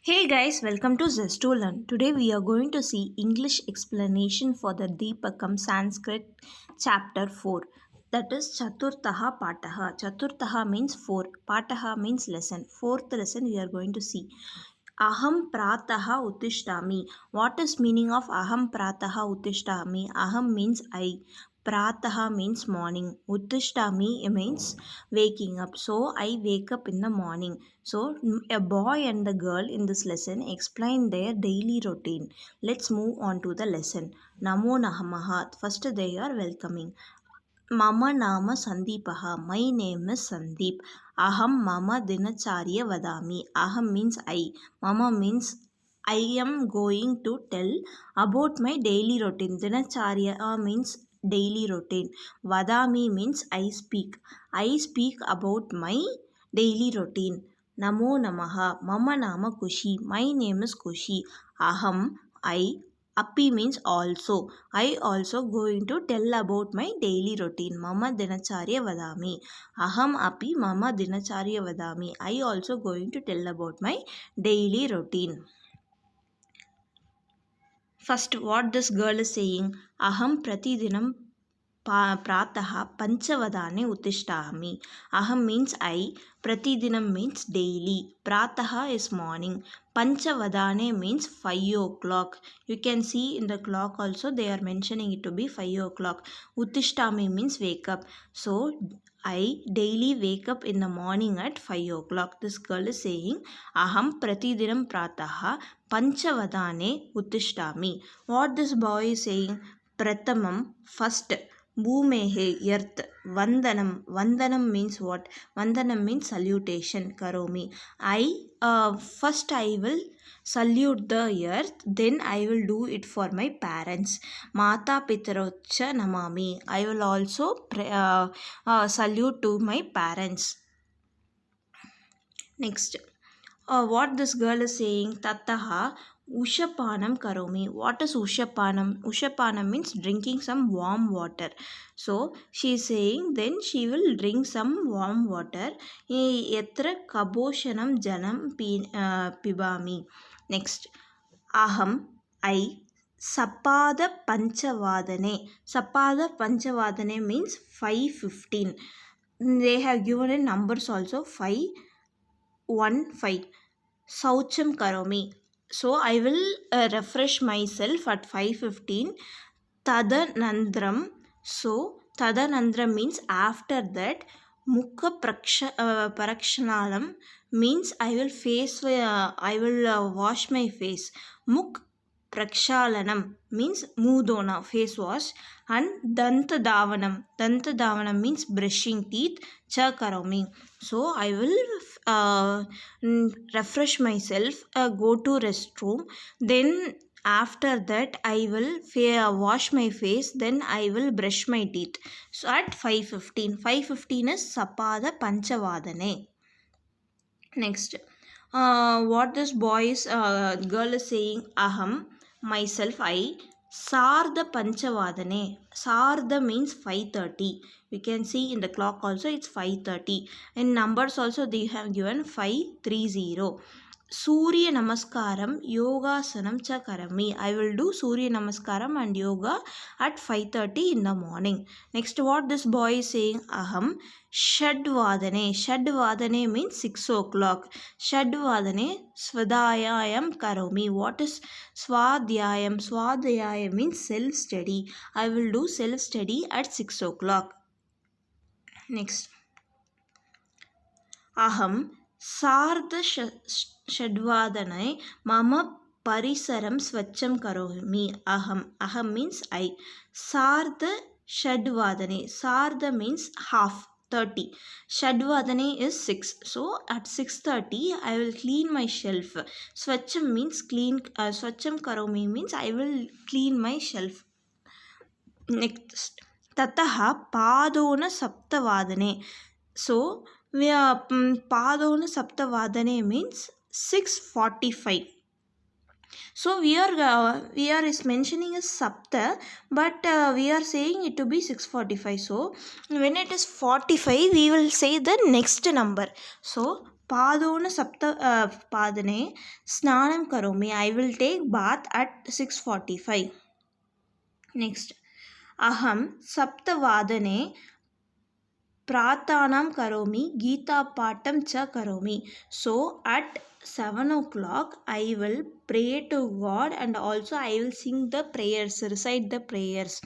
Hey guys, welcome to Zesto Learn. Today we are going to see English explanation for the Deepakam Sanskrit chapter 4. That is Chaturthaha Pataha. Chaturthaha means 4. Pataha means lesson. Fourth lesson we are going to see. Aham prataha uttishtami. What is meaning of aham prataha uttishtami? Aham means I. Prataha means morning. Uttishtami means waking up. So I wake up in the morning. So a boy and the girl in this lesson explain their daily routine. Let's move on to the lesson. Namo Namaha. First they are welcoming. Mama Nama Sandeepaha. My name is Sandeep. Aham Mama Dinacharya Vadami. Aham means I. Mama means I am going to tell about my daily routine. Dinacharya means daily routine. Vadami means I speak. I speak about my daily routine. Namo Namaha. Mama Nama Kushi. My name is Kushi. Aham I. Appi means also. I also going to tell about my daily routine. Mama Dinacharya Vadami. Aham Appi Mama Dinacharya Vadami. I also going to tell about my daily routine. First, what this girl is saying, Aham Pratidinam Prataha Panchavadane Uttishtami. Aham means I, Pratidinam means daily, Prataha is morning, Panchavadane means 5 o'clock. You can see in the clock also they are mentioning it to be 5 o'clock. Uttishtami means wake up. So, I daily wake up in the morning at 5 o'clock. This girl is saying, Aham Pratidinam Prataha Panchavadane Uttishtami. What this boy is saying? Prathamam, first. Bhumehe, earth. Vandanam means what? Vandanam means salutation. Karomi. First I will salute the earth, then I will do it for my parents. Mata Pitarocha Namami. I will also salute to my parents. Next. What this girl is saying, Tattaha Ushapanam Karomi. What is Ushapanam? Ushapanam means drinking some warm water. So she is saying then she will drink some warm water. Etra Kaboshanam Janam Pibami. Next, Aham I Sapada Panchavadane. Sapada Panchavadane means 5:15. They have given in numbers also 5:15. Saucham Karomi. So I will refresh myself at 5:15. Tadanandram. So Tadanandram means after that. Mukha Parakshanam means I will wash my face. Mukh Prakshalanam means mudona, face wash, and Danta Davanam means brushing teeth, cha karomi. So I will refresh myself, go to restroom, then after that I will wash my face, then I will brush my teeth. So at 5:15. 5:15 is Sapada Panchavadane. Next, what this girl is saying, Aham, myself, I, Sarda Panchavadane. Sarda means 5:30. You can see in the clock also it's 5:30. In numbers also they have given 5:30. Surya Namaskaram Yoga Sanam cha Karami. I will do Surya Namaskaram and yoga at 5:30 in the morning. Next, what this boy is saying, Aham Shadvadane. Shadvadane means 6 o'clock. Shadvadane Svadhyayam Karomi. What is Swadhyayam? Swadhyayam means self study. I will do self study at 6 o'clock. Next, Aham Sarda Shadvadane Mama Parisaram Swacham Karomi. Aham means I. Sarda Shadvadane. Sarda means half. 30. Shadvadane is 6. So at 6:30 I will clean my shelf. Swacham means clean. Swacham Karomi means I will clean my shelf. Next. Tataha Padona Saptavadane. So we are Padona Saptavadane means 6:45. So we are is mentioning as Sapta, but we are saying it to be 6:45. So when it is 45, we will say the next number. So Padona Padane Snanam Karomi. I will take bath at 6:45. Next. Aham Saptavadane Prathanam Karomi Gita Patam Cha Karomi. So at 7 o'clock I will pray to God and also I will sing the prayers, recite the prayers.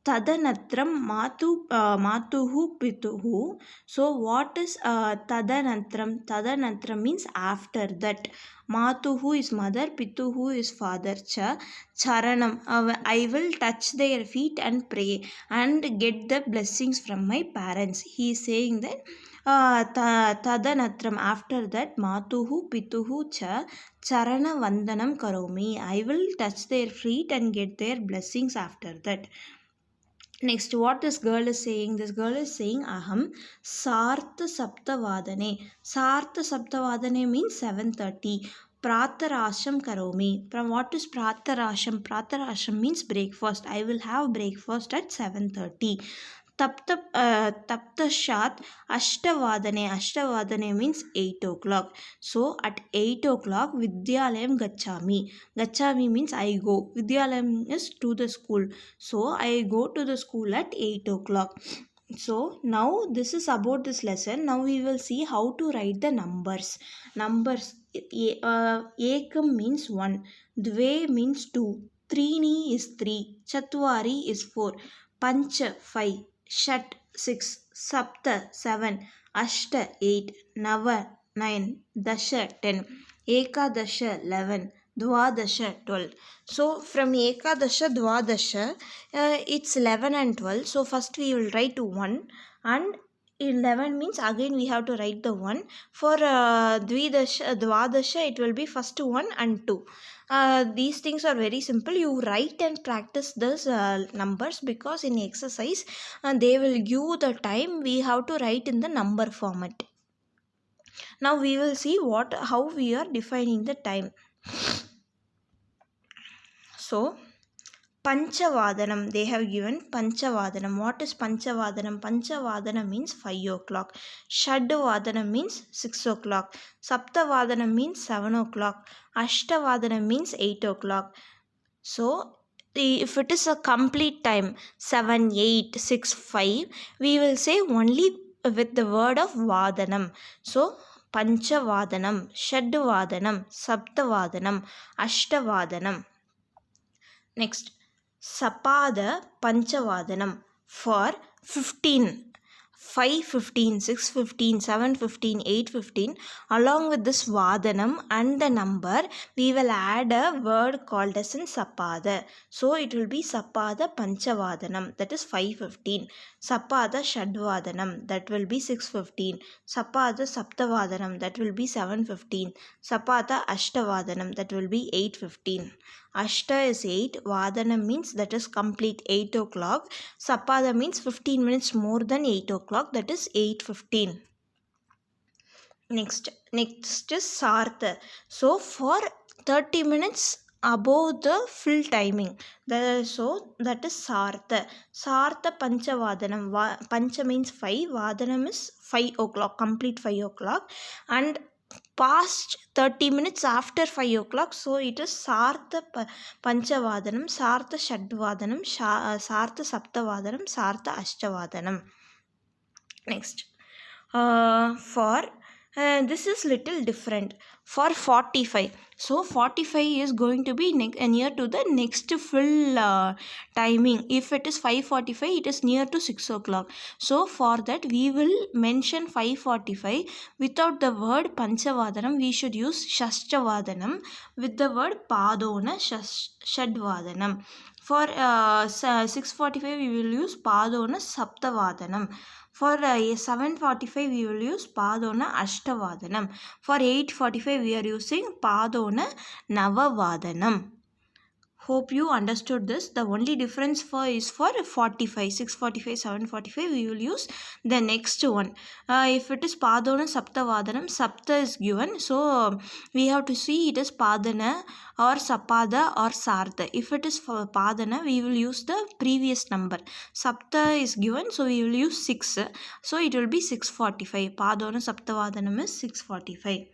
Tadanatram matuhu pituhu. So what is tadanatram? Tadanatram means after that. Matuhu is mother, pituhu is father. Charanam. I will touch their feet and pray and get the blessings from my parents. He is saying that tadanatram, after that, matuhu pituhu cha charana vandanam karomi. I will touch their feet and get their blessings after that. Next, what this girl is saying? This girl is saying Aham Sartha Saptavadane. Sartha Saptavadane means 7:30. Pratarasham Karomi. From what is Pratarasham? Pratarasham means breakfast. I will have breakfast at 7:30. Taptashat Ashtavadane. Ashtavadane means 8 o'clock. So at 8 o'clock Vidyalayam Gachami. Gachami means I go. Vidyalayam is to the school. So I go to the school at 8 o'clock. So now this is about this lesson. Now we will see how to write the numbers. Numbers. Ekam means 1. Dve means 2. Trini is 3. Chatwari is 4. Pancha 5. Shat 6. Sapta 7. Ashta 8. Nava 9. Dasha 10. Ekadasha 11. Dvadasha 12. So from Ekadasha Dvadasha it's 11 and 12. So first we will write 1 and 11 means again we have to write the 1. For Dvadasha it will be first 1 and 2. These things are very simple. You write and practice these numbers because in exercise they will give the time. We have to write in the number format. Now we will see how we are defining the time. So Panchavadanam, they have given Panchavadanam. What is Panchavadanam? Panchavadanam means 5 o'clock. Shadvadanam means 6 o'clock. Saptavadanam means 7 o'clock. Ashtavadanam means 8 o'clock. So if it is a complete time 7, 8, 6, 5, we will say only with the word of Vadanam. So Panchavadanam, Shadvadanam, Saptavadanam, Ashtavadanam. Next, Sapada Panchavadanam for 15. 5:15, 6:15, 7:15, 8:15. Along with this Vadanam and the number, we will add a word called as in Sapada. So it will be Sapada Panchavadanam, that is 5:15. Sapada Shadvadanam, that will be 6:15. Sapada Saptavadanam, that will be 7:15. Sapada Ashtavadanam, that will be 8:15. Ashta is 8. Vadanam means that is complete 8 o'clock. Sapada means 15 minutes more than 8 o'clock. That is 8:15. Next is Sartha. So for 30 minutes above the full timing. So that is Sartha. Sartha Panchavadanam. Pancha means 5. Vadanam is 5 o'clock. Complete 5 o'clock. And past 30 minutes after 5 o'clock, so it is Sartha Panchavadanam, Sartha Shadvadanam, Sartha Saptavadanam, Sartha Ashtavadanam. Next, this is little different. For 45, so 45 is going to be near to the next full timing. If it is 5:45, it is near to 6 o'clock. So for that we will mention 5:45 without the word Panchavadanam. We should use Shashtavadanam with the word Padona Shadvadanam. For 6:45 we will use Padona Saptavadanam. For 7:45 we will use Padona Ashtavadanam. For 8:45 we are using Padona Navavadanam. Hope you understood this. The only difference is for 45, 645, 745 we will use the next one. If it is padona saptavadanam, sapta is given, so we have to see it is padana or sapada or sartha. If it is for padana, we will use the previous number. Sapta is given, so we will use 6, so it will be 645. Padona saptavadanam is 645.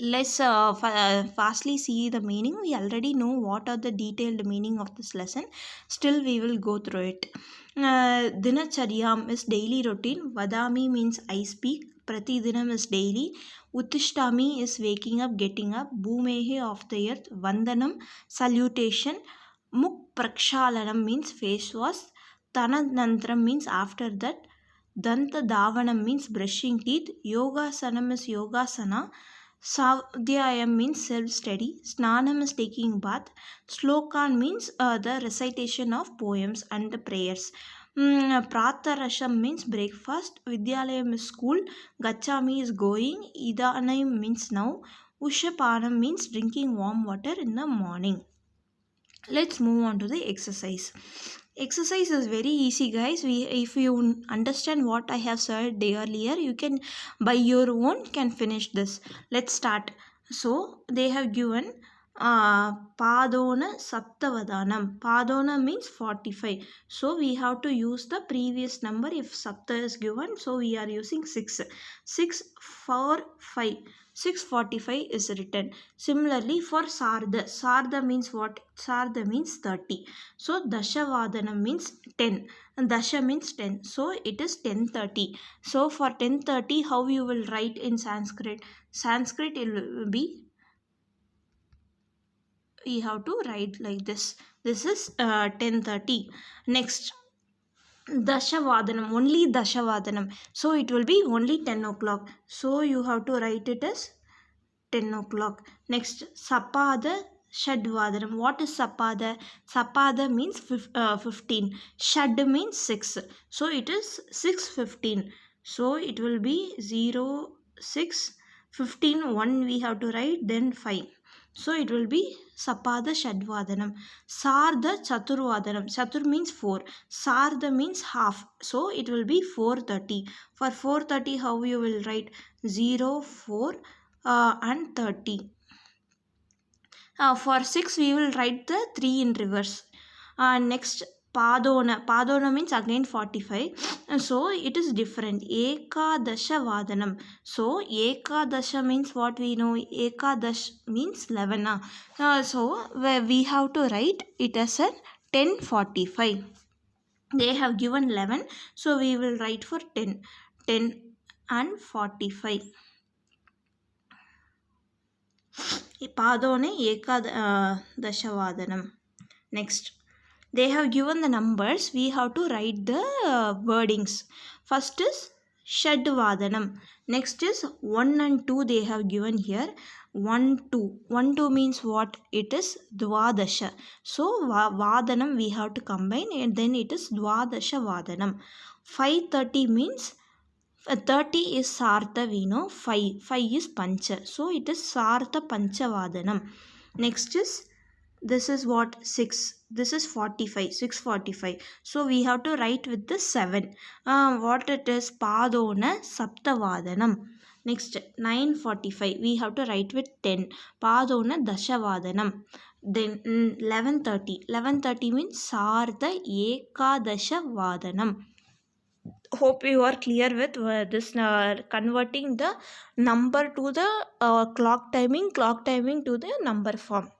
Let's fastly see the meaning. We already know what are the detailed meaning of this lesson. Still we will go through it. Dinacharyam is daily routine. Vadami means I speak. Pratidinam is daily. Uttishtami is waking up, getting up. Bhumehe of the earth. Vandanam salutation. Muk prakshalanam means face wash. Tananantram means after that. Danta davanam means brushing teeth. Yogasanam is yogasana. Svadhyayam means self-study. Snanam is taking bath. Slokan means the recitation of poems and the prayers. Pratarasham means breakfast. Vidyalayam is school. Gachami is going. Idanayam means now. Ushapanam means drinking warm water in the morning. Let's move on to the exercise. Exercise is very easy, guys. If you understand what I have said earlier, you can by your own can finish this. Let's start. So they have given padona saptavadanam. Padona means 45, so we have to use the previous number. If sapta is given, so we are using 6. 6 4 5, 645 is written. Similarly for sarda, sarda means what? Sarda means 30, so dashavadanam means 10, and dasha means 10, so it is 10:30. So for 10:30, how you will write in Sanskrit? Sanskrit it will be, we have to write like this. This is 10:30. Next, dashavadanam, only dashavadanam, so it will be only 10 o'clock, so you have to write it as 10 o'clock. Next, sapada shadvadanam. What is sapada? Sapada means 15. Shad means 6, so it is 6:15, so it will be 0 6 15 1 we have to write, then 5, so it will be sapada shadvadanam. Sarda chaturvadanam. Chatur means 4, sarda means half, so it will be 4:30. For 4:30, how you will write? 0 4 and 30. For 6 we will write the 3 in reverse. Next, padona. Padona means again 45, so it is different. Ekadasha vadanam. So ekadasha means what we know? Ekadash means 11. So we have to write it as a 10:45. They have given 11, so we will write for 10 and 45. Padone ekadashavadanam. Next, they have given the numbers. We have to write the wordings. First is shadvadanam. Next is 1 and 2 they have given here. 1 2. 1 2 means what? It is dvadasha. So vadanam we have to combine, and then it is dvadasha vadanam. 5:30 means 30 is sartha, we know. 5 is pancha, so it is sartha panchavadanam. Next is, this is what? 6. This is 45, 6:45, so we have to write with the 7. What it is? Padona saptavadanam. Next, 9:45 we have to write with 10. Padona dashavadanam. Then 11:30. 11:30 means sartha ekadashavadanam. Hope you are clear with this converting the number to the clock timing to the number form.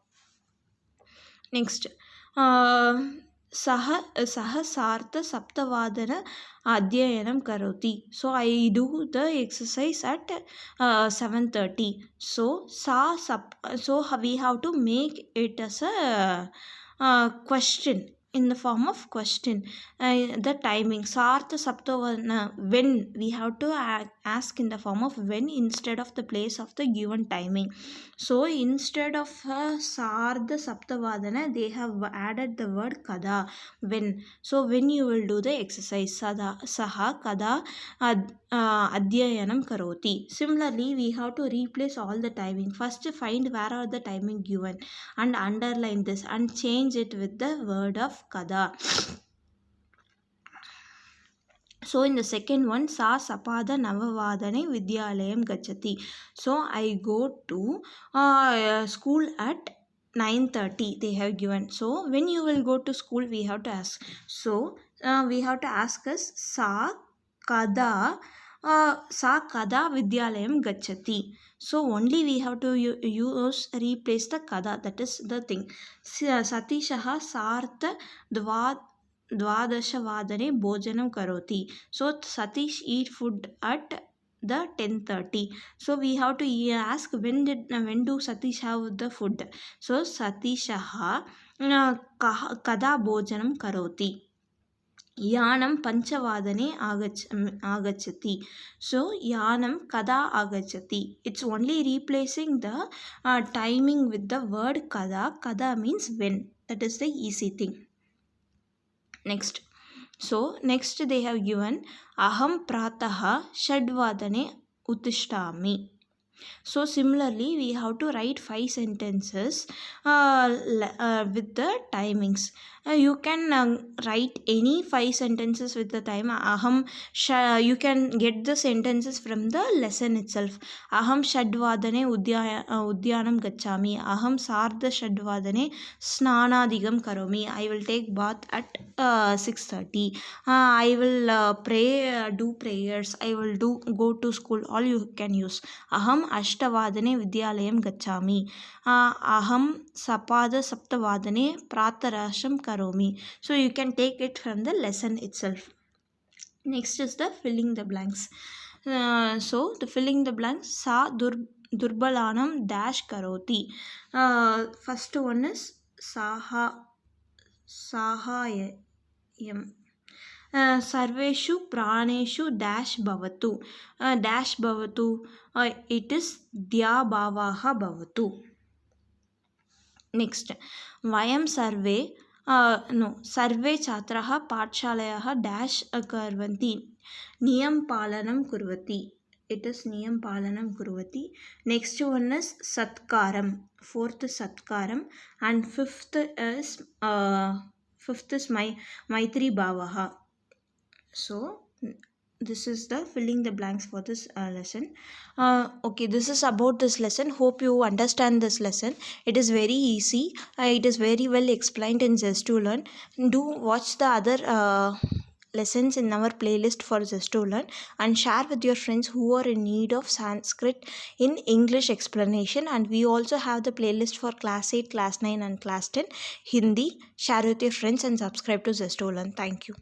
Next, saha sartha saptavadana adhyayanam karoti. So I do the exercise at 7:30. So so we have to make it as a question. in the form of question. The timing sartha saptavana, when we have to ask in the form of when instead of the place of the given timing. So instead of sartha saptavadana they have added the word kada, when. So when you will do the exercise, sada saha kada adhyayanam karoti. Similarly we have to replace all the timing. First find where are the timing given and underline this and change it with the word of kada. So in the second one, sa sapada navavadane vidyalayam gachati. So I go to school at 9:30 they have given. So when you will go to school we have to ask. So we have to ask us kada sa kada vidyalayam gachati. So only we have to use replace the kada, that is the thing. Satishaha sartha dvadashavadane bhojanam karoti. So Satish eat food at the 10:30. So we have to ask when do Satish have the food. So Satishaha kada bhojanam karoti. Yanam panchavadane agachati. So yanam kada agachati. It's only replacing the timing with the word kada. Kada means when. That is the easy thing. Next. So next they have given aham prataha shadvadane uttishtami. So similarly we have to write 5 sentences with the timings. You can write any 5 sentences with the time. You can get the sentences from the lesson itself. Aham shadvadane udyanam gachami. Aham sardha shadvadane snanadigam karomi. I will take bath at 6:30. I will pray, do prayers. I will go to school. All you can use. Aham ashtavadane vidyalayam gachami. Aham sapada saptavadane pratarasham karomi. So you can take it from the lesson itself. Next is the filling the blanks. So the filling the blanks, sa durbalanam dash karoti. First one is sahayam. Sarveshu praneshu dash bhavatu. Dash bhavatu, it is dya bhavaha bhavatu. Next, vayam sarve sarve chhatraha pathshalayaha dash karvanti. Niyam palanam kurvati. It is niyam palanam kurvati. Next one is satkaram. Fourth is satkaram and fifth is maitri bhavaha. So this is the filling the blanks for this lesson. Okay, this is about this lesson. Hope you understand this lesson. It is very easy. It is very well explained in Zest to Learn. Do watch the other lessons in our playlist for Zest to Learn and share with your friends who are in need of Sanskrit in English explanation. And we also have the playlist for class 8, class 9 and class 10 Hindi. Share with your friends and subscribe to Zest to Learn. Thank you.